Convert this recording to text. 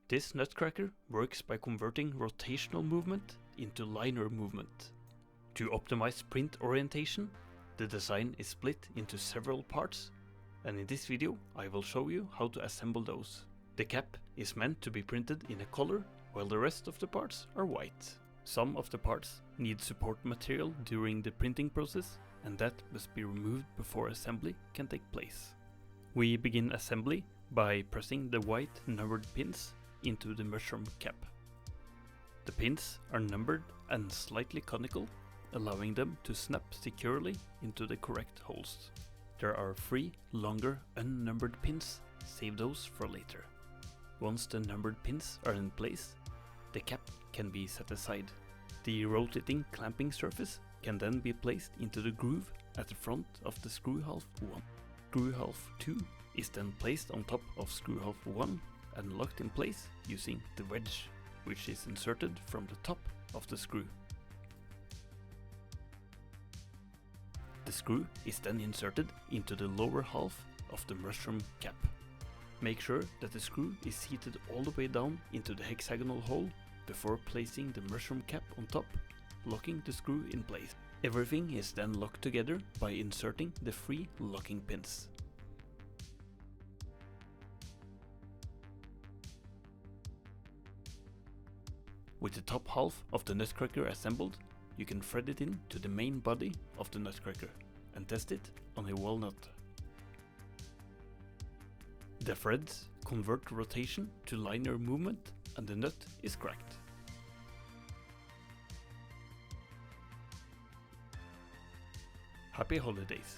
This nutcracker works by converting rotational movement into linear movement. To optimize print orientation, the design is split into several parts, and in this video I will show you how to assemble those. The cap is meant to be printed in a color, while the rest of the parts are white. Some of the parts need support material during the printing process, and that must be removed before assembly can take place. We begin assembly by pressing the white numbered pins into the mushroom cap. The pins are numbered and slightly conical, allowing them to snap securely into the correct holes. There are 3 longer unnumbered pins, save those for later. Once the numbered pins are in place, the cap can be set aside. The rotating clamping surface can then be placed into the groove at the front of the screw half 1. Screw half 2 is then placed on top of screw half 1 and locked in place using the wedge, which is inserted from the top of the screw. The screw is then inserted into the lower half of the mushroom cap. Make sure that the screw is seated all the way down into the hexagonal hole before placing the mushroom cap on top, locking the screw in place. Everything is then locked together by inserting the 3 locking pins. With the top half of the nutcracker assembled, you can thread it in to the main body of the nutcracker and test it on a walnut. The threads convert rotation to linear movement and the nut is cracked. Happy holidays!